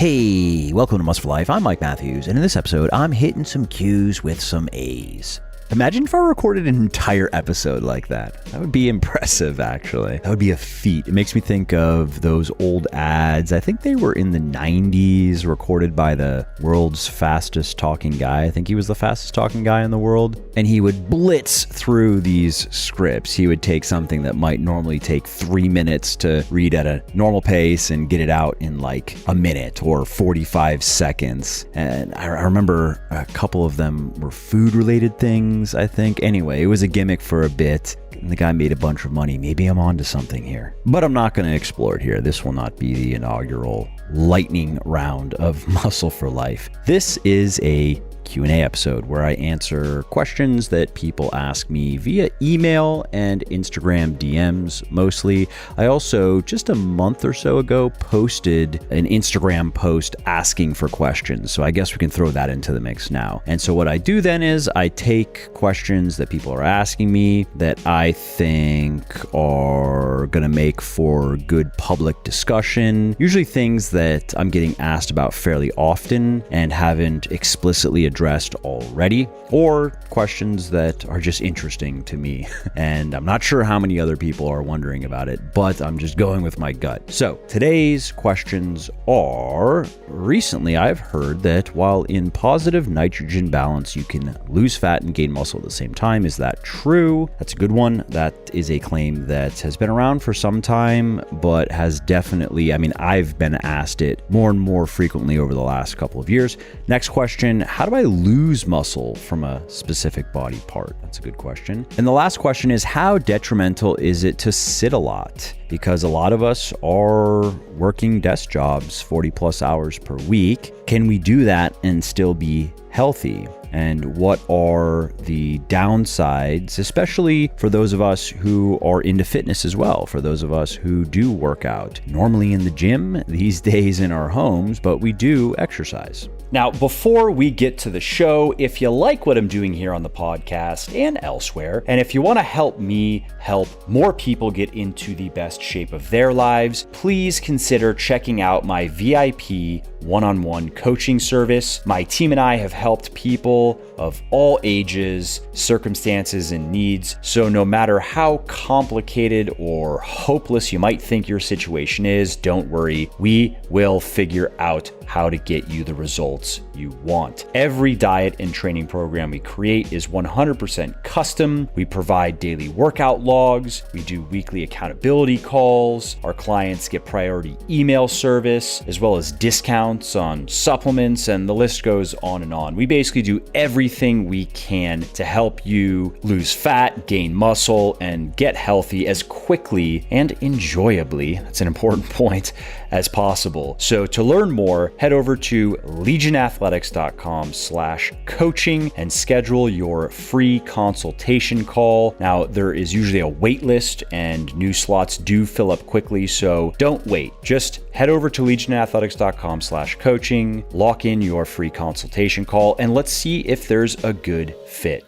Hey, welcome to Muscle for Life. I'm Mike Matthews, and in this episode, I'm hitting some Q's with some A's. Imagine if I recorded an entire episode like that. That would be impressive, actually. That would be a feat. It makes me think of those old ads. I think they were in the 90s, recorded by the world's fastest talking guy. I think he was the fastest talking guy in the world. And he would blitz through these scripts. He would take something that might normally take 3 minutes to read at a normal pace and get it out in like a minute or 45 seconds. And I remember a couple of them were food-related things, I think. Anyway, it was a gimmick for a bit, and the guy made a bunch of money. Maybe I'm onto something here. But I'm not going to explore it here. This will not be the inaugural lightning round of Muscle for Life. This is a Q&A episode where I answer questions that people ask me via email and Instagram DMs mostly. I also, just a month or so ago, posted an Instagram post asking for questions. So I guess we can throw that into the mix now. And so what I do then is I take questions that people are asking me that I think are going to make for good public discussion. Usually things that I'm getting asked about fairly often and haven't explicitly addressed already, or questions that are just interesting to me. And I'm not sure how many other people are wondering about it, but I'm just going with my gut. So today's questions are, recently I've heard that while in positive nitrogen balance, you can lose fat and gain muscle at the same time. Is that true? That's a good one. That is a claim that has been around for some time, but has definitely, I've been asked it more and more frequently over the last couple of years. Next question, how do I lose muscle from a specific body part? That's a good question. And the last question is, how detrimental is it to sit a lot? Because a lot of us are working desk jobs 40 plus hours per week. Can we do that and still be healthy? And what are the downsides, especially for those of us who are into fitness as well, for those of us who do work out, normally in the gym, these days in our homes, but we do exercise. Now, before we get to the show, if you like what I'm doing here on the podcast and elsewhere, and if you want to help me help more people get into the best shape of their lives, please consider checking out my VIP one-on-one coaching service. My team and I have helped people of all ages, circumstances, and needs. So no matter how complicated or hopeless you might think your situation is, don't worry. We will figure out how to get you the results you want. Every diet and training program we create is 100% custom. We provide daily workout logs. We do weekly accountability calls. Our clients get priority email service, as well as discounts on supplements, and the list goes on and on. We basically do everything we can to help you lose fat, gain muscle, and get healthy as quickly and enjoyably, that's an important point, as possible. So to learn more, head over to legionathletics.com/coaching and schedule your free consultation call. Now, there is usually a wait list and new slots do fill up quickly, so don't wait. Just head over to legionathletics.com/coaching, lock in your free consultation call, and let's see if there's a good fit.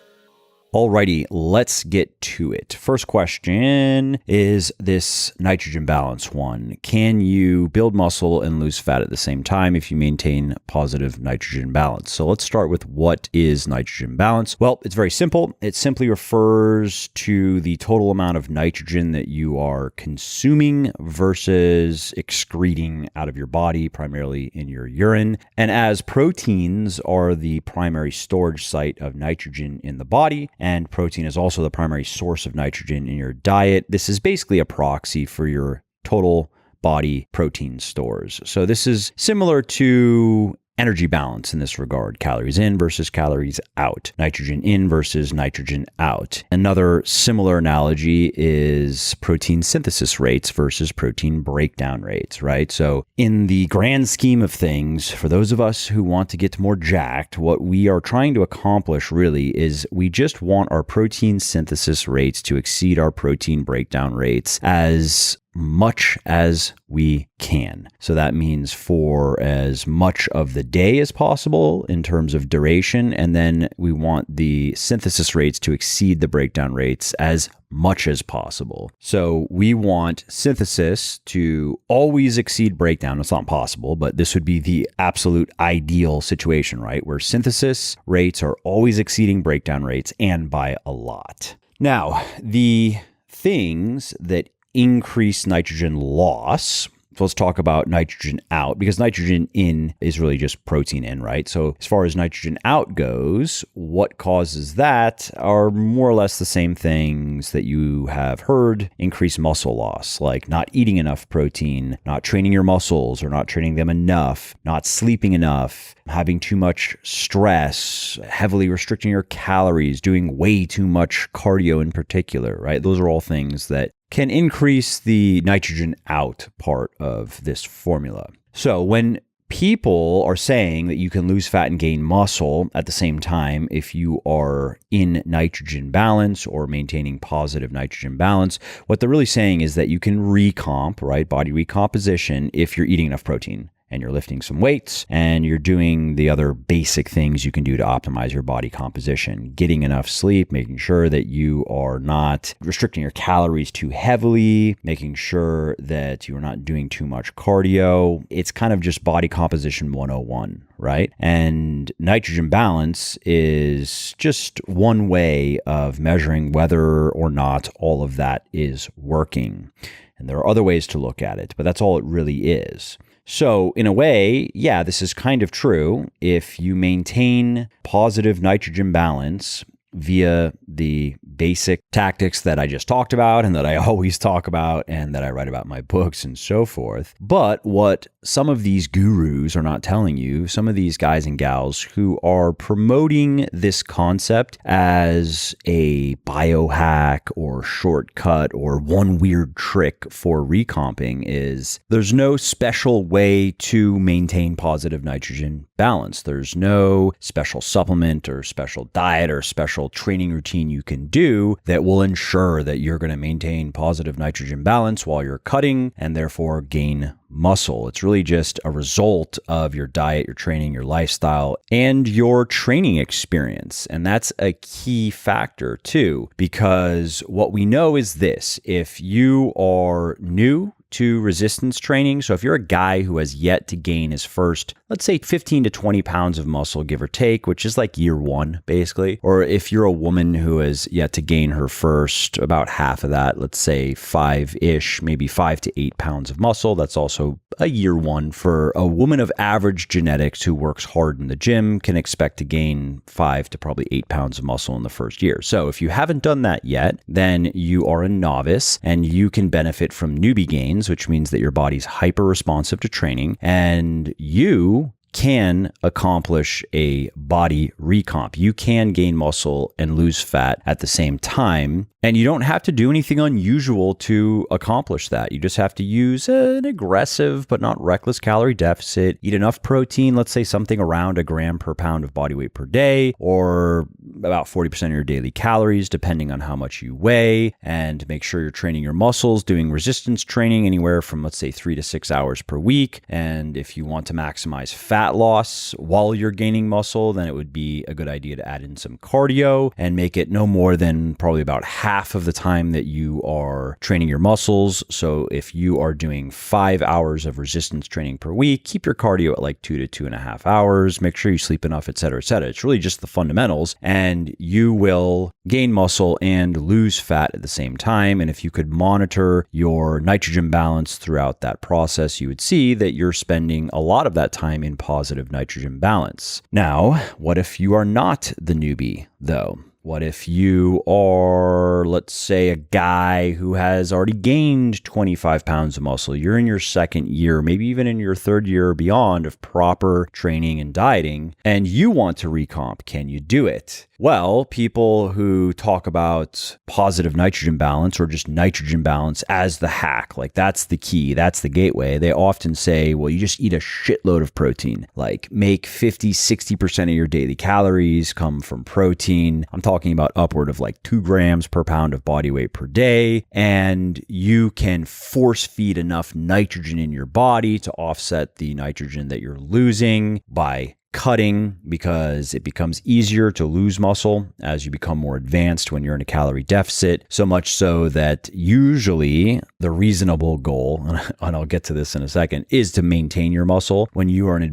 Alrighty, let's get to it. First question is this nitrogen balance one. Can you build muscle and lose fat at the same time if you maintain positive nitrogen balance? So let's start with, what is nitrogen balance? Well, it's very simple. It simply refers to the total amount of nitrogen that you are consuming versus excreting out of your body, primarily in your urine. And as proteins are the primary storage site of nitrogen in the body, and protein is also the primary source of nitrogen in your diet, this is basically a proxy for your total body protein stores. So this is similar to energy balance in this regard: calories in versus calories out, nitrogen in versus nitrogen out. Another similar analogy is protein synthesis rates versus protein breakdown rates, right? So in the grand scheme of things, for those of us who want to get more jacked, what we are trying to accomplish really is we just want our protein synthesis rates to exceed our protein breakdown rates as much as we can. So that means for as much of the day as possible in terms of duration. And then we want the synthesis rates to exceed the breakdown rates as much as possible. So we want synthesis to always exceed breakdown. It's not possible, but this would be the absolute ideal situation, right? Where synthesis rates are always exceeding breakdown rates and by a lot. Now, the things that increase nitrogen loss. So let's talk about nitrogen out, because nitrogen in is really just protein in, right? So as far as nitrogen out goes, what causes that are more or less the same things that you have heard: increased muscle loss, like not eating enough protein, not training your muscles or not training them enough, not sleeping enough, having too much stress, heavily restricting your calories, doing way too much cardio in particular, right? Those are all things that can increase the nitrogen out part of this formula. So when people are saying that you can lose fat and gain muscle at the same time if you are in nitrogen balance or maintaining positive nitrogen balance, what they're really saying is that you can recomp, right? Body recomposition if you're eating enough protein and you're lifting some weights and you're doing the other basic things you can do to optimize your body composition, getting enough sleep, making sure that you are not restricting your calories too heavily, making sure that you're not doing too much cardio. It's kind of just body composition 101, right? And nitrogen balance is just one way of measuring whether or not all of that is working. And there are other ways to look at it, but that's all it really is. So in a way, yeah, this is kind of true. If you maintain positive nitrogen balance via the basic tactics that I just talked about and that I always talk about and that I write about in my books and so forth. But what some of these gurus are not telling you, some of these guys and gals who are promoting this concept as a biohack or shortcut or one weird trick for recomping, is there's no special way to maintain positive nitrogen balance. There's no special supplement or special diet or special training routine you can do that will ensure that you're going to maintain positive nitrogen balance while you're cutting and therefore gain muscle. It's really just a result of your diet, your training, your lifestyle, and your training experience. And that's a key factor too, because what we know is this: if you are new to resistance training, so if you're a guy who has yet to gain his first, let's say 15 to 20 pounds of muscle, give or take, which is like year one, basically, or if you're a woman who has yet to gain her first, about half of that, let's say 5-ish, maybe 5 to 8 pounds of muscle, that's also a year one. For a woman of average genetics who works hard in the gym, can expect to gain 5 to probably 8 pounds of muscle in the first year. So if you haven't done that yet, then you are a novice and you can benefit from newbie gains, which means that your body's hyper responsive to training and you can accomplish a body recomp. You can gain muscle and lose fat at the same time. And you don't have to do anything unusual to accomplish that. You just have to use an aggressive but not reckless calorie deficit, eat enough protein, let's say something around 1 gram per pound of body weight per day, or about 40% of your daily calories, depending on how much you weigh, and make sure you're training your muscles, doing resistance training anywhere from, let's say, 3 to 6 hours per week. And if you want to maximize fat loss while you're gaining muscle, then it would be a good idea to add in some cardio and make it no more than probably about half of the time that you are training your muscles. So if you are doing 5 hours of resistance training per week, keep your cardio at like 2 to 2.5 hours, make sure you sleep enough, et cetera, et cetera. It's really just the fundamentals, and you will gain muscle and lose fat at the same time. And if you could monitor your nitrogen balance throughout that process, you would see that you're spending a lot of that time in positive nitrogen balance. Now, what if you are not the newbie though? What if you are, let's say, a guy who has already gained 25 pounds of muscle? You're in your second year, maybe even in your third year or beyond of proper training and dieting, and you want to recomp. Can you do it? Well, people who talk about positive nitrogen balance or just nitrogen balance as the hack, like that's the key, that's the gateway, they often say, well, you just eat a shitload of protein, like make 50-60% of your daily calories come from protein. I'm talking about upward of like 2 grams per pound of body weight per day, and you can force feed enough nitrogen in your body to offset the nitrogen that you're losing by cutting, because it becomes easier to lose muscle as you become more advanced when you're in a calorie deficit. So much so that usually the reasonable goal, and I'll get to this in a second, is to maintain your muscle. When you are an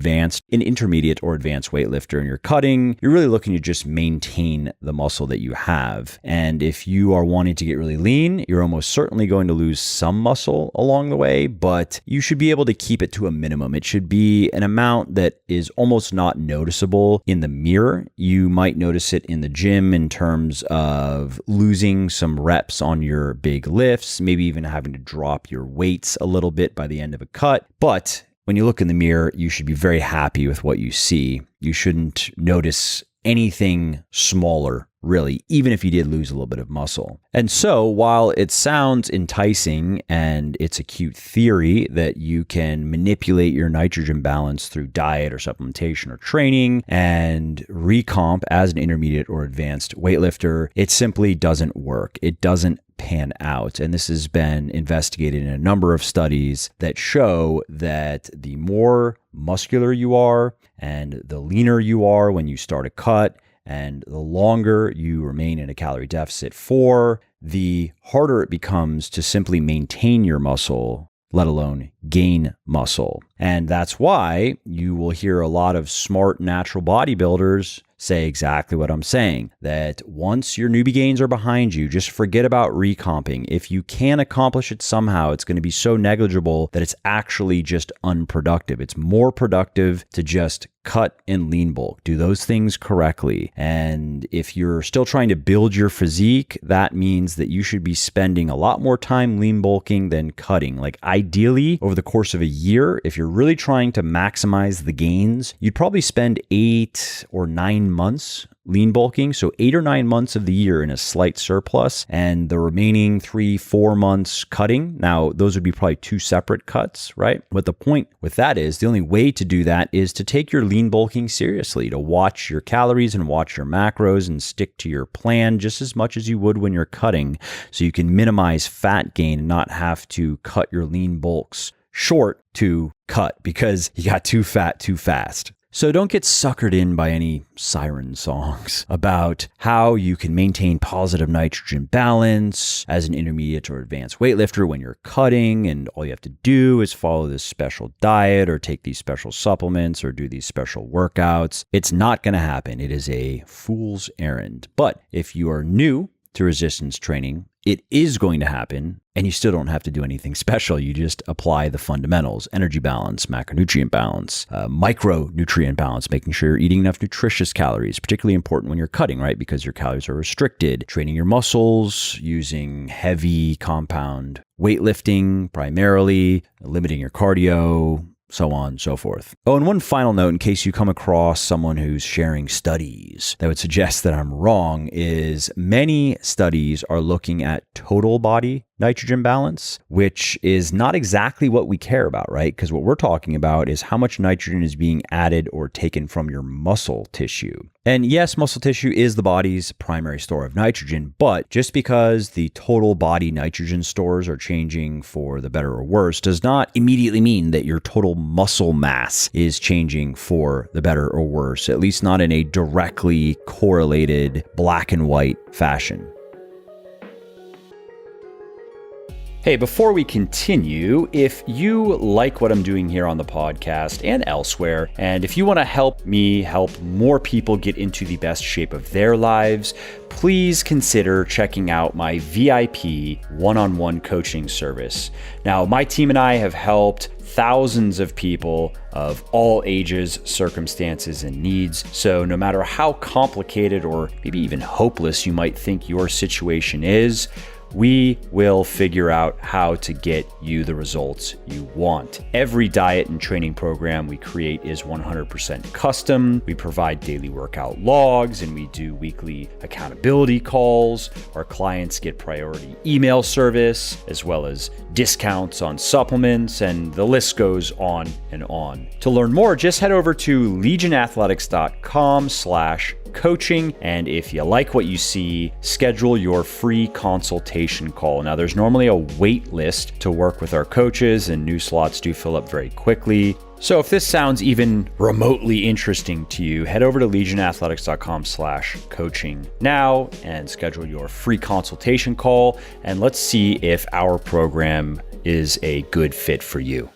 intermediate or advanced weightlifter and you're cutting, you're really looking to just maintain the muscle that you have. And if you are wanting to get really lean, you're almost certainly going to lose some muscle along the way, but you should be able to keep it to a minimum. It should be an amount that is almost not noticeable in the mirror. You might notice it in the gym in terms of losing some reps on your big lifts, maybe even having to drop your weights a little bit by the end of a cut. But when you look in the mirror, you should be very happy with what you see. You shouldn't notice anything smaller, really, even if you did lose a little bit of muscle. And so while it sounds enticing and it's a cute theory that you can manipulate your nitrogen balance through diet or supplementation or training and recomp as an intermediate or advanced weightlifter, it simply doesn't work. It doesn't pan out. And this has been investigated in a number of studies that show that the more muscular you are and the leaner you are when you start a cut, and the longer you remain in a calorie deficit for, the harder it becomes to simply maintain your muscle, let alone gain muscle. And that's why you will hear a lot of smart natural bodybuilders say exactly what I'm saying, that once your newbie gains are behind you, just forget about recomping. If you can accomplish it somehow, it's going to be so negligible that it's actually just unproductive. It's more productive to just cut and lean bulk, do those things correctly. And if you're still trying to build your physique, that means that you should be spending a lot more time lean bulking than cutting. Like ideally, over the course of a year, if you're really trying to maximize the gains, you'd probably spend 8 or 9 months lean bulking. So 8 or 9 months of the year in a slight surplus, and the remaining 3-4 months cutting. Now, those would be probably 2 separate cuts, right? But the point with that is the only way to do that is to take your lean bulking seriously, to watch your calories and watch your macros and stick to your plan just as much as you would when you're cutting, so you can minimize fat gain and not have to cut your lean bulks short to cut because you got too fat too fast. So don't get suckered in by any siren songs about how you can maintain positive nitrogen balance as an intermediate or advanced weightlifter when you're cutting, and all you have to do is follow this special diet or take these special supplements or do these special workouts. It's not going to happen. It is a fool's errand. But if you are new to resistance training, it is going to happen, and you still don't have to do anything special. You just apply the fundamentals: energy balance, macronutrient balance, micronutrient balance, making sure you're eating enough nutritious calories, particularly important when you're cutting, right? Because your calories are restricted. Training your muscles, using heavy compound weightlifting primarily, limiting your cardio, so on and so forth. Oh, and one final note in case you come across someone who's sharing studies that would suggest that I'm wrong, is many studies are looking at total body nitrogen balance, which is not exactly what we care about, right? Because what we're talking about is how much nitrogen is being added or taken from your muscle tissue. And yes, muscle tissue is the body's primary store of nitrogen, but just because the total body nitrogen stores are changing for the better or worse does not immediately mean that your total muscle mass is changing for the better or worse, at least not in a directly correlated black and white fashion. Hey, before we continue, if you like what I'm doing here on the podcast and elsewhere, and if you want to help me help more people get into the best shape of their lives, please consider checking out my VIP one-on-one coaching service. Now, my team and I have helped thousands of people of all ages, circumstances, and needs. So no matter how complicated or maybe even hopeless you might think your situation is, we will figure out how to get you the results you want. Every diet and training program we create is 100% custom. We provide daily workout logs and we do weekly accountability calls. Our clients get priority email service, as well as discounts on supplements, and the list goes on and on. To learn more, just head over to legionathletics.com/coaching. And if you like what you see, schedule your free consultation call. Now, there's normally a wait list to work with our coaches, and new slots do fill up very quickly. So if this sounds even remotely interesting to you, head over to legionathletics.com/coaching now and schedule your free consultation call. And let's see if our program is a good fit for you.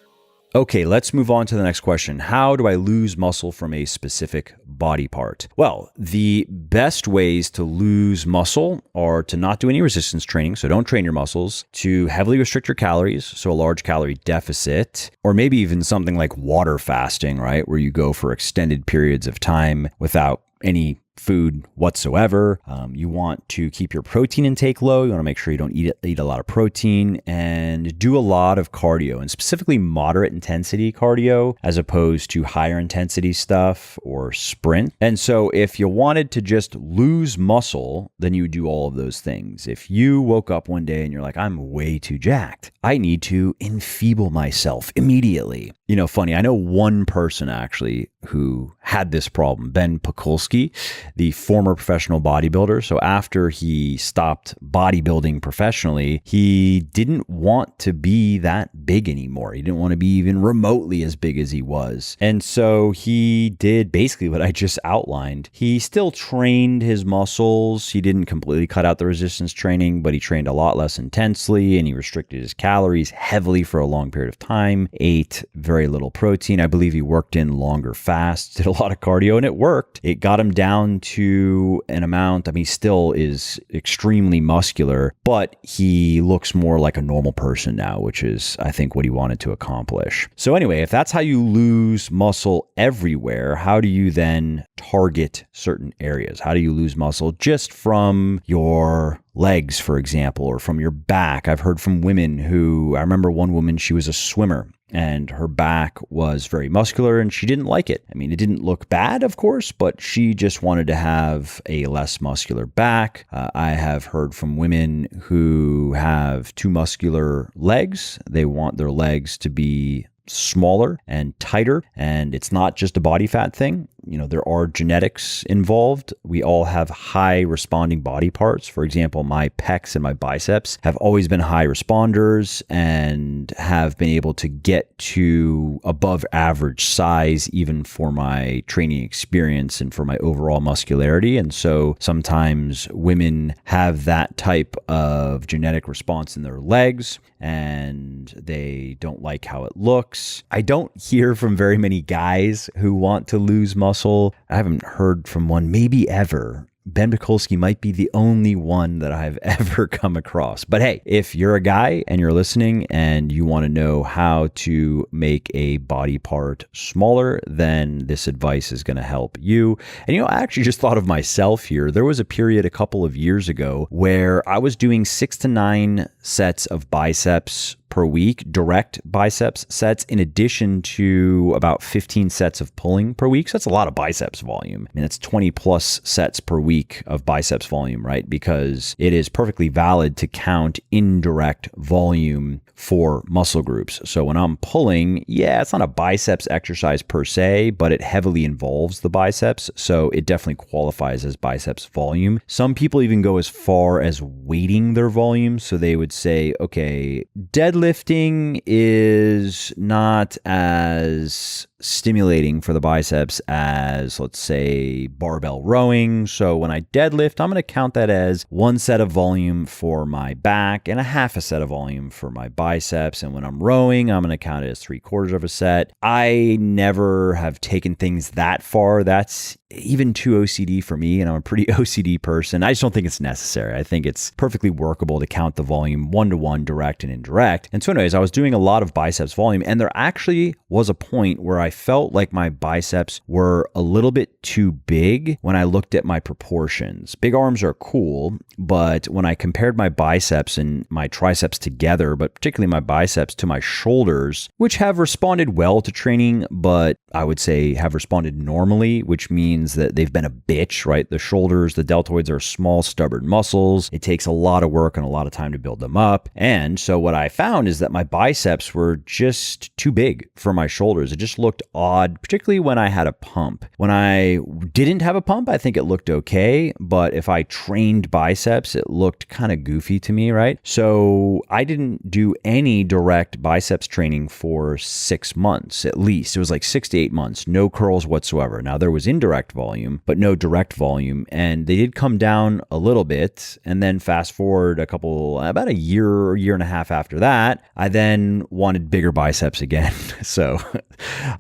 Okay, let's move on to the next question. How do I lose muscle from a specific body part? Well, the best ways to lose muscle are to not do any resistance training, so don't train your muscles, to heavily restrict your calories, so a large calorie deficit, or maybe even something like water fasting, right? Where you go for extended periods of time without any food whatsoever. You want to keep your protein intake low. You want to make sure you don't eat a lot of protein, and do a lot of cardio, and specifically moderate intensity cardio as opposed to higher intensity stuff or sprint. And so if you wanted to just lose muscle, then you would do all of those things. If you woke up one day and you're like, I'm way too jacked, I need to enfeeble myself immediately. You know, funny, I know one person actually who had this problem, Ben Pakulski, the former professional bodybuilder. So after he stopped bodybuilding professionally, he didn't want to be that big anymore. He didn't want to be even remotely as big as he was. And so he did basically what I just outlined. He still trained his muscles. He didn't completely cut out the resistance training, but he trained a lot less intensely, and he restricted his calories heavily for a long period of time, ate very little protein. I believe he worked in longer fasts, did a lot of cardio, and it worked. It got him down to an amount. I mean, he still is extremely muscular, but he looks more like a normal person now, which is, I think, what he wanted to accomplish. So anyway, if that's how you lose muscle everywhere, how do you then target certain areas? How do you lose muscle just from your legs, for example, or from your back? I've heard from women who, I remember one woman, she was a swimmer, and her back was very muscular and she didn't like it. I mean, it didn't look bad, of course, but she just wanted to have a less muscular back. I have heard from women who have too muscular legs. They want their legs to be smaller and tighter, and it's not just a body fat thing. You know, there are genetics involved. We all have high responding body parts. For example, my pecs and my biceps have always been high responders and have been able to get to above average size, even for my training experience and for my overall muscularity. And so sometimes women have that type of genetic response in their legs, and they don't like how it looks. I don't hear from very many guys who want to lose muscle. I haven't heard from one, maybe ever. Ben Pakulski might be the only one that I've ever come across. But hey, if you're a guy and you're listening and you want to know how to make a body part smaller, then this advice is going to help you. And you know, I actually just thought of myself here. There was a period a couple of years ago where I was doing 6 to 9 sets of biceps per week, direct biceps sets, in addition to about 15 sets of pulling per week. So that's a lot of biceps volume. I mean, that's 20 plus sets per week of biceps volume, right? Because it is perfectly valid to count indirect volume for muscle groups. So when I'm pulling, yeah, it's not a biceps exercise per se, but it heavily involves the biceps. So it definitely qualifies as biceps volume. Some people even go as far as weighting their volume. So they would say, okay, deadlifting is not as stimulating for the biceps as, let's say, barbell rowing. So when I deadlift, I'm going to count that as 1 set of volume for my back and a half a set of volume for my biceps. And when I'm rowing, I'm going to count it as 3/4 of a set. I never have taken things that far. That's even too OCD for me, and I'm a pretty OCD person. I just don't think it's necessary. I think it's perfectly workable to count the volume 1-to-1, direct and indirect. And so anyways, I was doing a lot of biceps volume, and there actually was a point where I felt like my biceps were a little bit too big when I looked at my proportions. Big arms are cool, but when I compared my biceps and my triceps together, but particularly my biceps to my shoulders, which have responded well to training, but I would say have responded normally, which means that they've been a bitch, right? The shoulders, the deltoids are small, stubborn muscles. It takes a lot of work and a lot of time to build them up. And so what I found is that my biceps were just too big for my shoulders. It just looked odd, particularly when I had a pump. When I didn't have a pump, I think it looked okay. But if I trained biceps, it looked kind of goofy to me, right? So I didn't do any direct biceps training for 6 months at least. It was like 6 to 8 months, no curls whatsoever. Now there was indirect volume, but no direct volume. And they did come down a little bit. And then fast forward about a year and a half after that, I then wanted bigger biceps again. So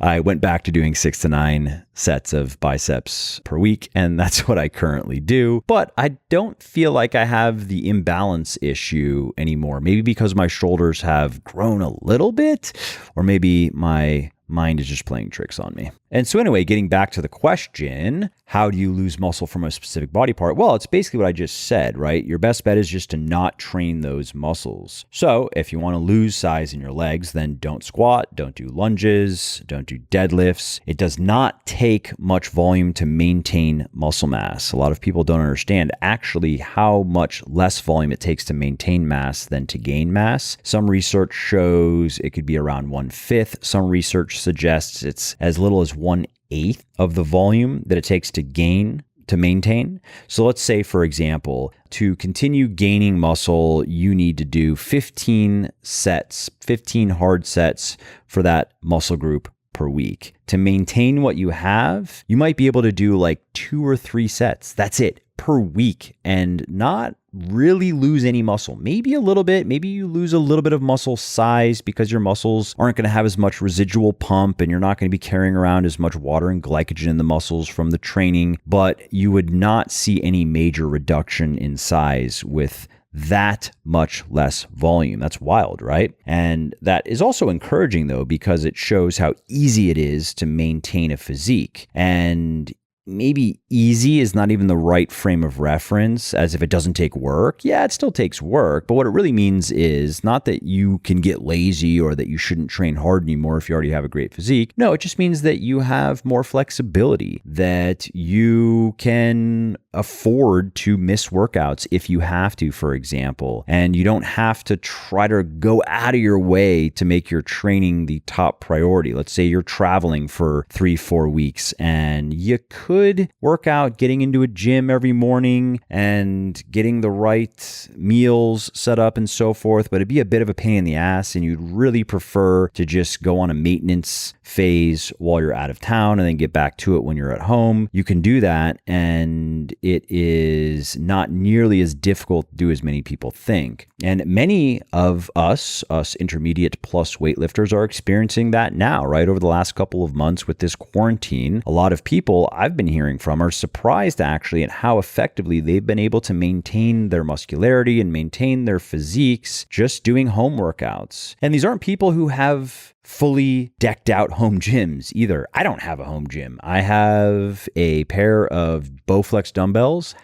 I went back to doing 6 to 9 sets of biceps per week. And that's what I currently do. But I don't feel like I have the imbalance issue anymore. Maybe because my shoulders have grown a little bit, or maybe my mind is just playing tricks on me. And so anyway, getting back to the question, how do you lose muscle from a specific body part? Well, it's basically what I just said, right? Your best bet is just to not train those muscles. So if you want to lose size in your legs, then don't squat, don't do lunges, don't do deadlifts. It does not take much volume to maintain muscle mass. A lot of people don't understand actually how much less volume it takes to maintain mass than to gain mass. Some research shows it could be around 1/5. Some research suggests it's as little as 1/8 of the volume that it takes to maintain. So let's say, for example, to continue gaining muscle, you need to do 15 sets, 15 hard sets for that muscle group per week. To maintain what you have, you might be able to do like 2 or 3 sets. That's it per week and not really lose any muscle. Maybe a little bit. Maybe you lose a little bit of muscle size because your muscles aren't going to have as much residual pump and you're not going to be carrying around as much water and glycogen in the muscles from the training, but you would not see any major reduction in size with that much less volume. That's wild, right? And that is also encouraging though, because it shows how easy it is to maintain a physique. And maybe easy is not even the right frame of reference, as if it doesn't take work. Yeah, it still takes work, but what it really means is not that you can get lazy or that you shouldn't train hard anymore if you already have a great physique. No, it just means that you have more flexibility, that you can afford to miss workouts if you have to, for example, and you don't have to try to go out of your way to make your training the top priority. Let's say you're traveling for 3-4 weeks and you could work out getting into a gym every morning and getting the right meals set up and so forth, but it'd be a bit of a pain in the ass and you'd really prefer to just go on a maintenance phase while you're out of town and then get back to it when you're at home. You can do that, and it is not nearly as difficult to do as many people think. And many of us intermediate plus weightlifters are experiencing that now, right? Over the last couple of months with this quarantine, a lot of people I've been hearing from are surprised actually at how effectively they've been able to maintain their muscularity and maintain their physiques just doing home workouts. And these aren't people who have fully decked out home gyms either. I don't have a home gym. I have a pair of Bowflex dumbbells,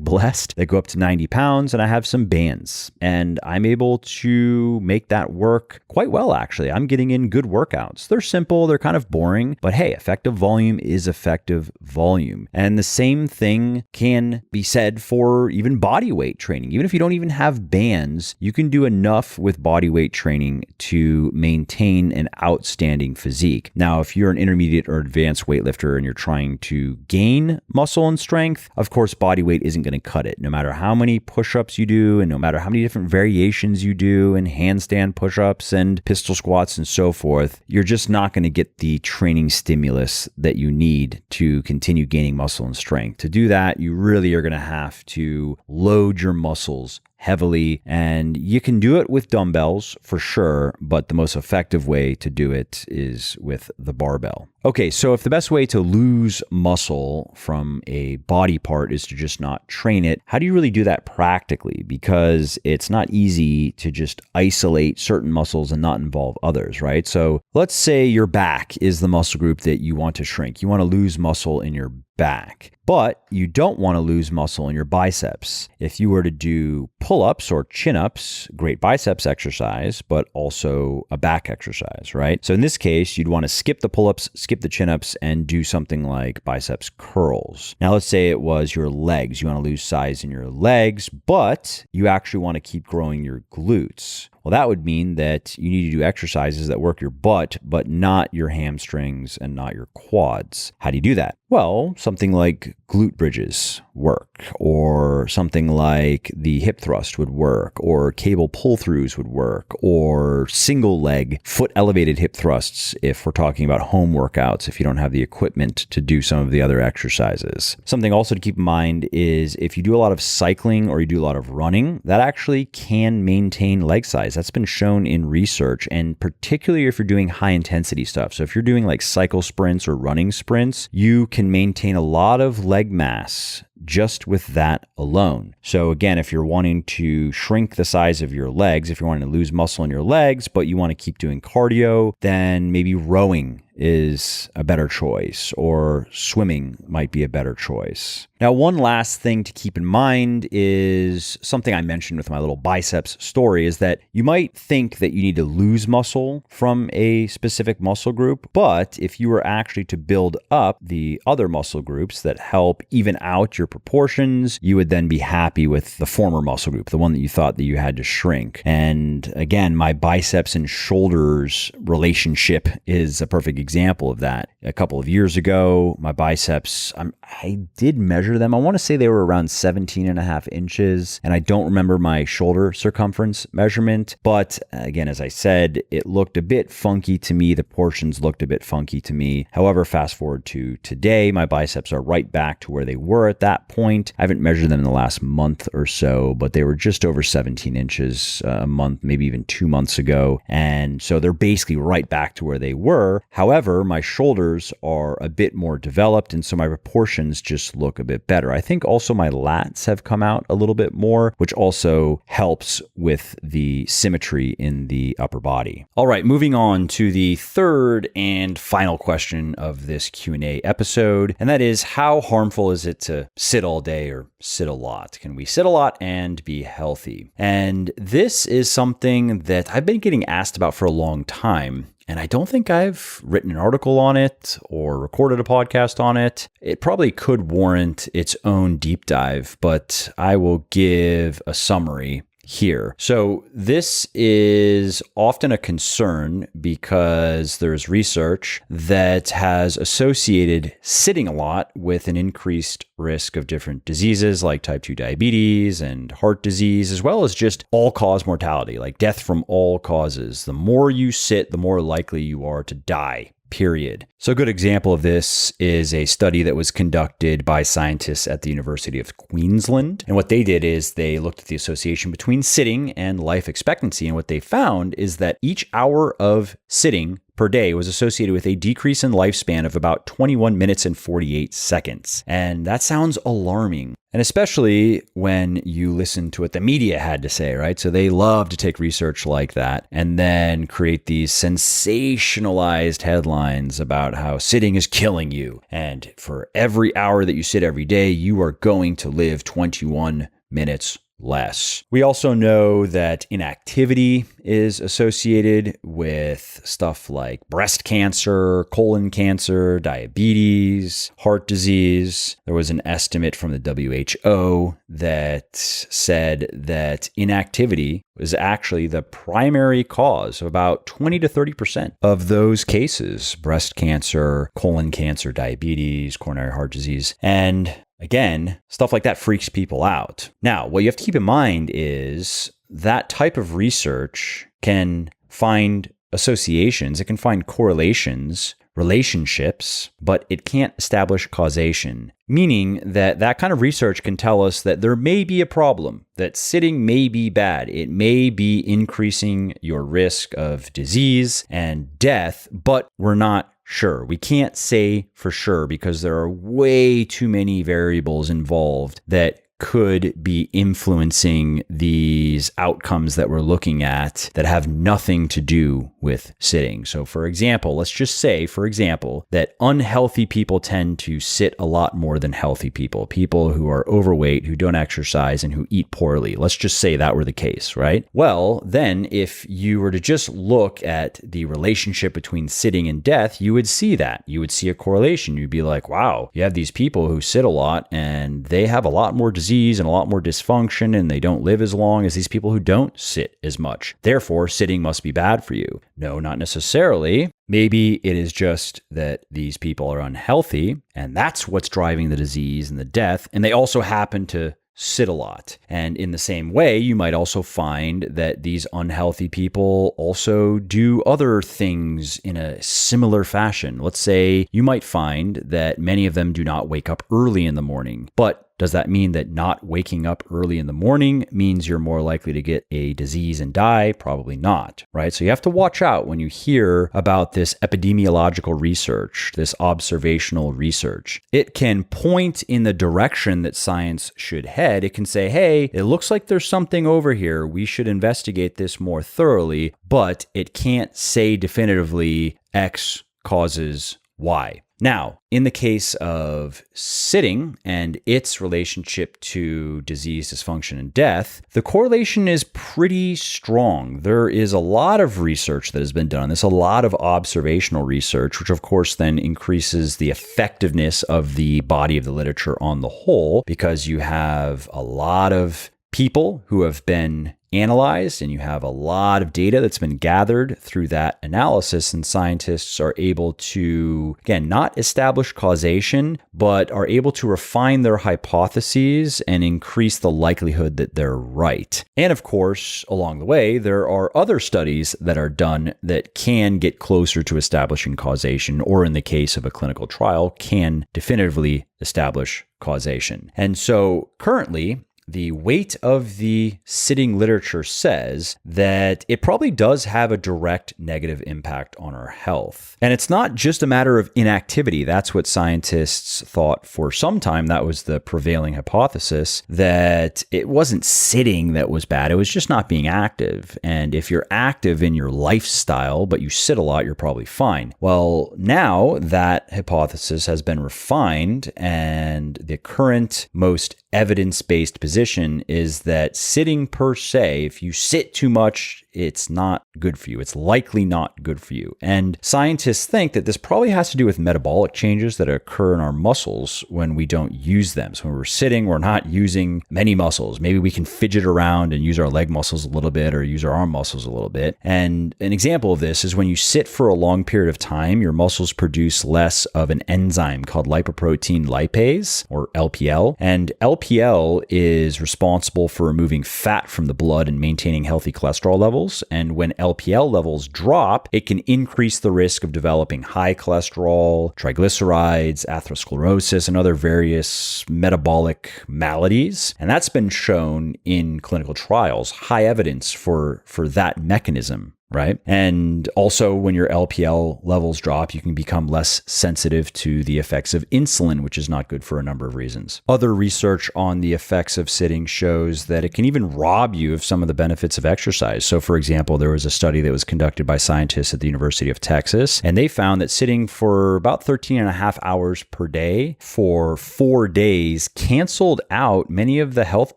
#blessed, that go up to 90 pounds, and I have some bands. And I'm able to make that work quite well, actually. I'm getting in good workouts. They're simple, they're kind of boring, but hey, effective volume is effective volume. And the same thing can be said for even body weight training. Even if you don't even have bands, you can do enough with body weight training to maintain an outstanding physique. Now, if you're an intermediate or advanced weightlifter and you're trying to gain muscle and strength, of course, body weight isn't going to cut it. No matter how many push-ups you do and no matter how many different variations you do and handstand push-ups and pistol squats and so forth, you're just not going to get the training stimulus that you need to continue gaining muscle and strength. To do that, you really are going to have to load your muscles heavily. And you can do it with dumbbells for sure, but the most effective way to do it is with the barbell. Okay, so if the best way to lose muscle from a body part is to just not train it, how do you really do that practically? Because it's not easy to just isolate certain muscles and not involve others, right? So let's say your back is the muscle group that you want to shrink. You want to lose muscle in your back, but you don't want to lose muscle in your biceps. If you were to do pull-ups or chin-ups, great biceps exercise, but also a back exercise, right? So in this case, you'd want to skip the pull-ups, skip the chin-ups, and do something like biceps curls. Now, let's say it was your legs. You want to lose size in your legs, but you actually want to keep growing your glutes. Well, that would mean that you need to do exercises that work your butt, but not your hamstrings and not your quads. How do you do that? Well, something like glute bridges work, or something like the hip thrust would work, or cable pull-throughs would work, or single leg foot elevated hip thrusts if we're talking about home workouts, if you don't have the equipment to do some of the other exercises. Something also to keep in mind is if you do a lot of cycling or you do a lot of running, that actually can maintain leg size. That's been shown in research, and particularly if you're doing high intensity stuff. So if you're doing like cycle sprints or running sprints, you can maintain a lot of leg mass just with that alone. So again, if you're wanting to shrink the size of your legs, if you're wanting to lose muscle in your legs, but you want to keep doing cardio, then maybe rowing is a better choice, or swimming might be a better choice. Now, one last thing to keep in mind is something I mentioned with my little biceps story, is that you might think that you need to lose muscle from a specific muscle group, but if you were actually to build up the other muscle groups that help even out your proportions, you would then be happy with the former muscle group, the one that you thought that you had to shrink. And again, my biceps and shoulders relationship is a perfect example of that. A couple of years ago, my biceps, I did measure them. I want to say they were around 17 and a half inches, and I don't remember my shoulder circumference measurement. But again, as I said, it looked a bit funky to me. The portions looked a bit funky to me. However, fast forward to today, my biceps are right back to where they were at that point. I haven't measured them in the last month or so, but they were just over 17 inches a month, maybe even 2 months ago. And so they're basically right back to where they were. However, my shoulders are a bit more developed, and so my proportions just look a bit better. I think also my lats have come out a little bit more, which also helps with the symmetry in the upper body. All right, moving on to the third and final question of this Q&A episode, and that is, how harmful is it to sit all day or sit a lot? Can we sit a lot and be healthy? And this is something that I've been getting asked about for a long time. And I don't think I've written an article on it or recorded a podcast on it. It probably could warrant its own deep dive, but I will give a summary here. So this is often a concern because there's research that has associated sitting a lot with an increased risk of different diseases like type 2 diabetes and heart disease, as well as just all-cause mortality, like death from all causes. The more you sit, the more likely you are to die. Period. So a good example of this is a study that was conducted by scientists at the University of Queensland. And what they did is they looked at the association between sitting and life expectancy. And what they found is that each hour of sitting per day was associated with a decrease in lifespan of about 21 minutes and 48 seconds. And that sounds alarming. And especially when you listen to what the media had to say, right? So they love to take research like that and then create these sensationalized headlines about how sitting is killing you. And for every hour that you sit every day, you are going to live 21 minutes less. We also know that inactivity is associated with stuff like breast cancer, colon cancer, diabetes, heart disease. There was an estimate from the WHO that said that inactivity was actually the primary cause of about 20 to 30% of those cases: breast cancer, colon cancer, diabetes, coronary heart disease. And again, stuff like that freaks people out. Now, what you have to keep in mind is that type of research can find associations, it can find correlations relationships, but it can't establish causation. Meaning that kind of research can tell us that there may be a problem, that sitting may be bad. It may be increasing your risk of disease and death, but we're not sure. We can't say for sure because there are way too many variables involved that could be influencing these outcomes that we're looking at that have nothing to do with sitting. So for example, let's just say, that unhealthy people tend to sit a lot more than healthy people, people who are overweight, who don't exercise, and who eat poorly. Let's just say that were the case, right? Well, then if you were to just look at the relationship between sitting and death, you would see that. You would see a correlation. You'd be like, wow, you have these people who sit a lot and they have a lot more disease and a lot more dysfunction, and they don't live as long as these people who don't sit as much. Therefore, sitting must be bad for you. No, not necessarily. Maybe it is just that these people are unhealthy, and that's what's driving the disease and the death, and they also happen to sit a lot. And in the same way, you might also find that these unhealthy people also do other things in a similar fashion. Let's say you might find that many of them do not wake up early in the morning, but does that mean that not waking up early in the morning means you're more likely to get a disease and die? Probably not, right? So you have to watch out when you hear about this epidemiological research, this observational research. It can point in the direction that science should head. It can say, hey, it looks like there's something over here. We should investigate this more thoroughly, but it can't say definitively X causes Y. Now, in the case of sitting and its relationship to disease, dysfunction, and death, the correlation is pretty strong. There is a lot of research that has been done on this, a lot of observational research, which of course then increases the effectiveness of the body of the literature on the whole, because you have a lot of people who have been analyzed, and you have a lot of data that's been gathered through that analysis, and scientists are able to, again, not establish causation, but are able to refine their hypotheses and increase the likelihood that they're right. And of course, along the way, there are other studies that are done that can get closer to establishing causation, or in the case of a clinical trial, can definitively establish causation. And so currently, the weight of the sitting literature says that it probably does have a direct negative impact on our health. And it's not just a matter of inactivity. That's what scientists thought for some time. That was the prevailing hypothesis, that it wasn't sitting that was bad. It was just not being active. And if you're active in your lifestyle, but you sit a lot, you're probably fine. Well, now that hypothesis has been refined, and the current most evidence-based position is that sitting per se, if you sit too much, it's not good for you. It's likely not good for you. And scientists think that this probably has to do with metabolic changes that occur in our muscles when we don't use them. So when we're sitting, we're not using many muscles. Maybe we can fidget around and use our leg muscles a little bit, or use our arm muscles a little bit. And an example of this is when you sit for a long period of time, your muscles produce less of an enzyme called lipoprotein lipase, or LPL. And LPL is responsible for removing fat from the blood and maintaining healthy cholesterol levels. And when LPL levels drop, it can increase the risk of developing high cholesterol, triglycerides, atherosclerosis, and other various metabolic maladies. And that's been shown in clinical trials, high evidence for that mechanism. Right. And also when your LPL levels drop, you can become less sensitive to the effects of insulin, which is not good for a number of reasons. Other research on the effects of sitting shows that it can even rob you of some of the benefits of exercise. So for example, there was a study that was conducted by scientists at the University of Texas, and they found that sitting for about 13 and a half hours per day for 4 days canceled out many of the health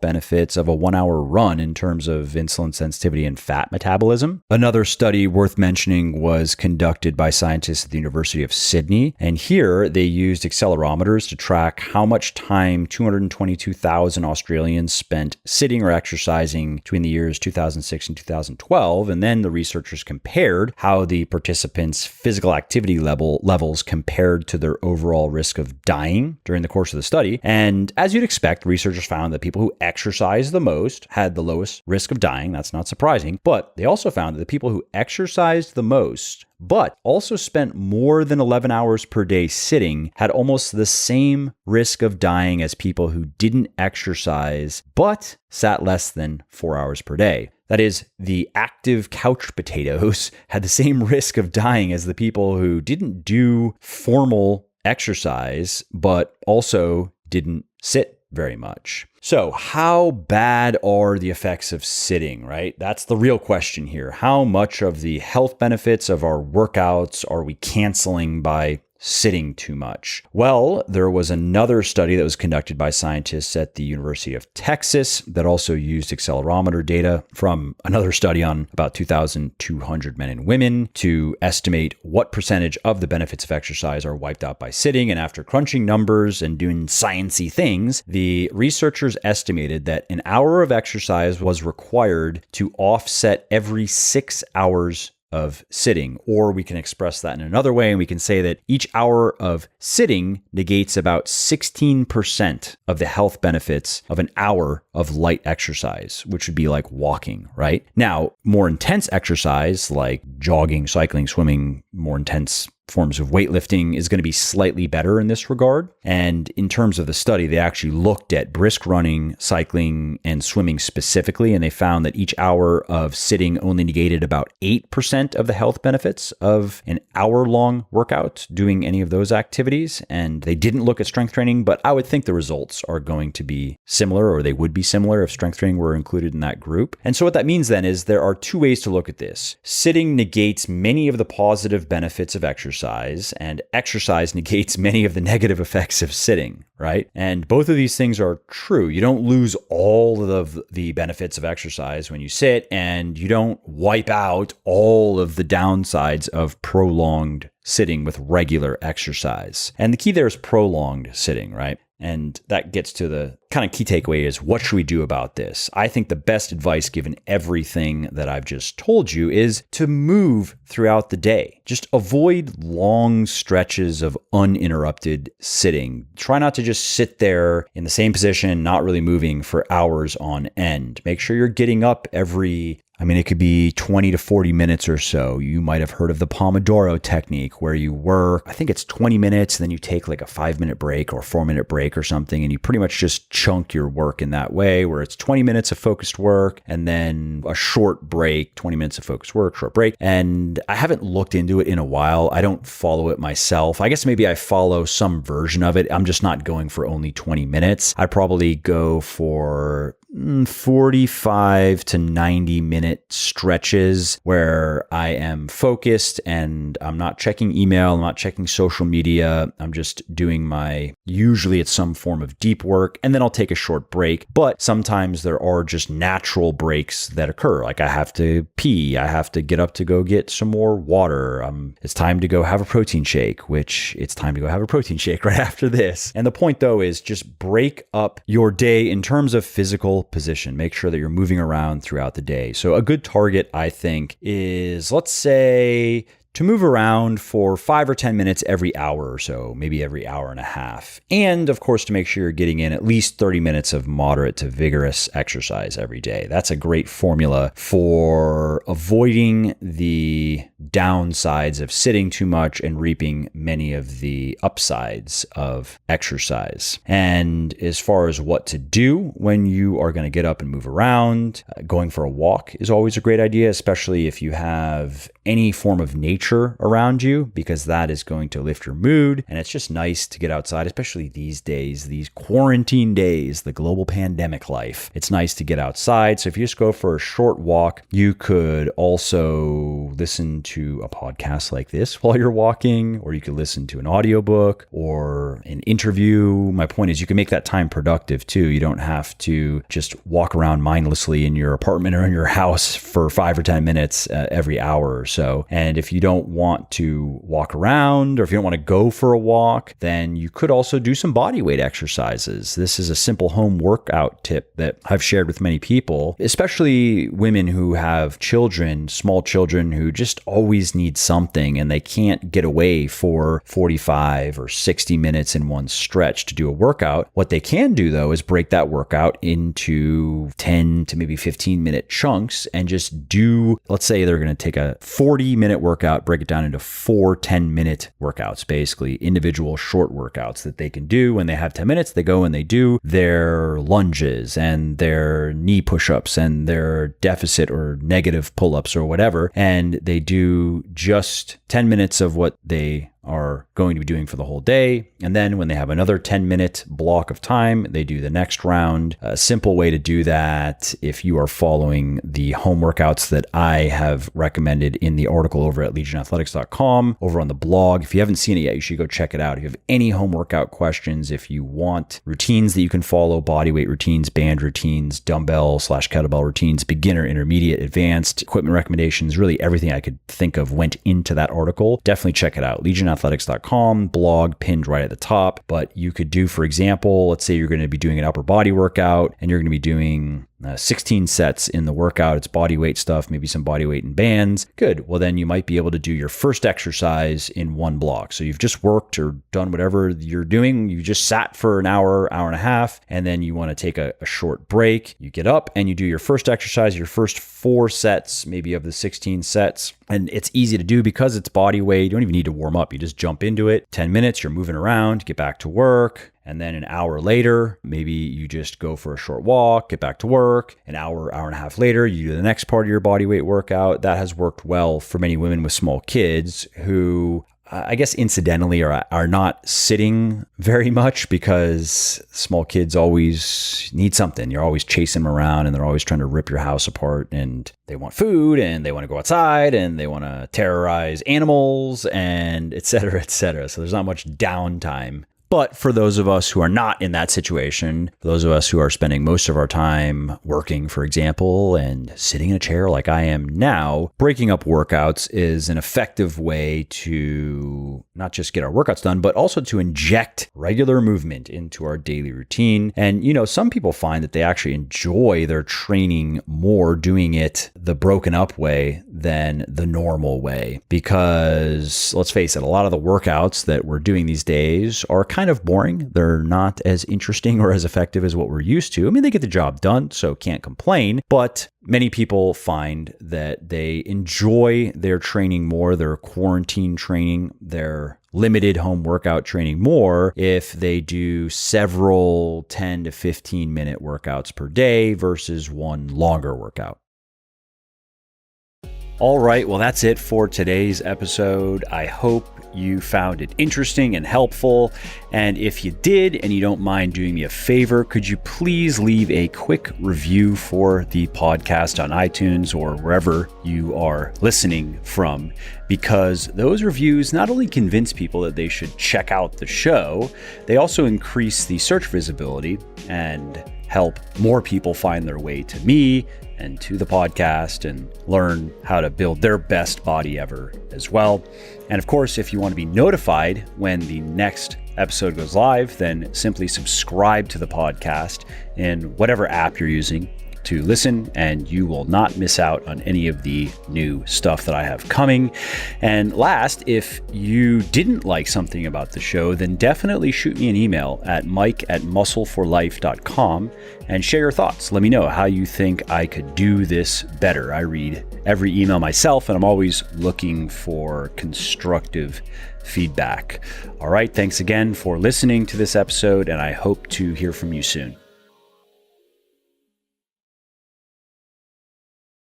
benefits of a 1-hour run in terms of insulin sensitivity and fat metabolism. Another study worth mentioning was conducted by scientists at the University of Sydney. And here they used accelerometers to track how much time 222,000 Australians spent sitting or exercising between the years 2006 and 2012. And then the researchers compared how the participants' physical activity levels compared to their overall risk of dying during the course of the study. And as you'd expect, researchers found that people who exercised the most had the lowest risk of dying. That's not surprising. But they also found that the people who who exercised the most, but also spent more than 11 hours per day sitting, had almost the same risk of dying as people who didn't exercise, but sat less than 4 hours per day. That is, the active couch potatoes had the same risk of dying as the people who didn't do formal exercise, but also didn't sit very much. So how bad are the effects of sitting, right? That's the real question here. How much of the health benefits of our workouts are we canceling by sitting too much? Well, there was another study that was conducted by scientists at the University of Texas that also used accelerometer data from another study on about 2,200 men and women to estimate what percentage of the benefits of exercise are wiped out by sitting. And after crunching numbers and doing sciencey things, the researchers estimated that an hour of exercise was required to offset every 6 hours of sitting. Or we can express that in another way, and we can say that each hour of sitting negates about 16% of the health benefits of an hour of light exercise, which would be like walking, right? Now, more intense exercise like jogging, cycling, swimming, more intense forms of weightlifting is going to be slightly better in this regard. And in terms of the study, they actually looked at brisk running, cycling, and swimming specifically, and they found that each hour of sitting only negated about 8% of the health benefits of an hour-long workout doing any of those activities. And they didn't look at strength training, but I would think the results are going to be similar, or they would be similar if strength training were included in that group. And so what that means then is there are two ways to look at this. Sitting negates many of the positive benefits of exercise, and exercise negates many of the negative effects of sitting, right? And both of these things are true. You don't lose all of the benefits of exercise when you sit, and you don't wipe out all of the downsides of prolonged sitting with regular exercise. And the key there is prolonged sitting, right? And that gets to the kind of key takeaway is, what should we do about this? I think the best advice, given everything that I've just told you, is to move throughout the day. Just avoid long stretches of uninterrupted sitting. Try not to just sit there in the same position, not really moving for hours on end. Make sure you're getting up it could be 20 to 40 minutes or so. You might have heard of the Pomodoro technique, where you work, I think it's 20 minutes, then you take like a 5-minute break or 4-minute break or something, and you pretty much just chunk your work in that way, where it's 20 minutes of focused work and then a short break, 20 minutes of focused work, short break. And I haven't looked into it in a while. I don't follow it myself. I guess maybe I follow some version of it. I'm just not going for only 20 minutes. I probably go for 45 to 90 minute stretches where I am focused and I'm not checking email, I'm not checking social media. I'm just doing usually it's some form of deep work, and then I'll take a short break. But sometimes there are just natural breaks that occur. Like I have to pee, I have to get up to go get some more water. It's time to go have a protein shake, which it's time to go have a protein shake right after this. And the point though is just break up your day in terms of physical position. Make sure that you're moving around throughout the day. So a good target, I think, is, let's say, to move around for 5 or 10 minutes every hour or so, maybe every hour and a half. And of course, to make sure you're getting in at least 30 minutes of moderate to vigorous exercise every day. That's a great formula for avoiding the downsides of sitting too much and reaping many of the upsides of exercise. And as far as what to do when you are going to get up and move around, going for a walk is always a great idea, especially if you have any form of nature around you, because that is going to lift your mood. And it's just nice to get outside, especially these days, these quarantine days, the global pandemic life. It's nice to get outside. So if you just go for a short walk, you could also listen to a podcast like this while you're walking, or you could listen to an audiobook or an interview. My point is, you can make that time productive too. You don't have to just walk around mindlessly in your apartment or in your house for 5 or 10 minutes every hour or so. And if you don't want to walk around, or if you don't want to go for a walk, then you could also do some body weight exercises. This is a simple home workout tip that I've shared with many people, especially women who have children, small children who just always need something and they can't get away for 45 or 60 minutes in one stretch to do a workout. What they can do though is break that workout into 10 to maybe 15-minute chunks and just do, let's say they're going to take a 40-minute workout, break it down into 4 10-minute workouts, basically individual short workouts that they can do. When they have 10 minutes, they go and they do their lunges and their knee push-ups and their deficit or negative pull-ups or whatever. And they do just 10 minutes of what they are going to be doing for the whole day. And then when they have another 10-minute block of time, they do the next round. A simple way to do that, if you are following the home workouts that I have recommended in the article over at legionathletics.com, over on the blog. If you haven't seen it yet, you should go check it out. If you have any home workout questions, if you want routines that you can follow, body weight routines, band routines, dumbbell/kettlebell routines, beginner, intermediate, advanced, equipment recommendations, really everything I could think of went into that article. Definitely check it out. legionathletics.com, blog pinned right at the top. But you could do, for example, let's say you're going to be doing an upper body workout and you're going to be doing 16 sets in the workout. It's body weight stuff, maybe some body weight and bands. Good. Well, then you might be able to do your first exercise in one block. So you've just worked or done whatever you're doing. You just sat for an hour, hour and a half, and then you want to take a short break. You get up and you do your first exercise, your first 4 sets, maybe of the 16 sets. And it's easy to do because it's body weight. You don't even need to warm up. You just jump into it. 10 minutes, you're moving around, get back to work. And then an hour later, maybe you just go for a short walk, get back to work. An hour, hour and a half later, you do the next part of your body weight workout. That has worked well for many women with small kids who, I guess incidentally, are not sitting very much because small kids always need something. You're always chasing them around and they're always trying to rip your house apart, and they want food and they want to go outside and they want to terrorize animals and et cetera, et cetera. So there's not much downtime. But for those of us who are not in that situation, for those of us who are spending most of our time working, for example, and sitting in a chair like I am now, breaking up workouts is an effective way to not just get our workouts done, but also to inject regular movement into our daily routine. And, you know, some people find that they actually enjoy their training more doing it the broken up way than the normal way. Because let's face it, a lot of the workouts that we're doing these days are kind of boring. They're not as interesting or as effective as what we're used to. I mean, they get the job done, so can't complain. But many people find that they enjoy their training more, their quarantine training, their limited home workout training more if they do several 10 to 15 minute workouts per day versus one longer workout. All right, well, that's it for today's episode. I hope you found it interesting and helpful. And if you did, and you don't mind doing me a favor, could you please leave a quick review for the podcast on iTunes or wherever you are listening from? Because those reviews not only convince people that they should check out the show, they also increase the search visibility and help more people find their way to me and to the podcast and learn how to build their best body ever as well. And of course, if you want to be notified when the next episode goes live, then simply subscribe to the podcast in whatever app you're using to listen, and you will not miss out on any of the new stuff that I have coming. And last, if you didn't like something about the show, then definitely shoot me an email at mike@muscleforlife.com and share your thoughts. Let me know how you think I could do this better. I read every email myself, and I'm always looking for constructive feedback. All right, thanks again for listening to this episode, and I hope to hear from you soon.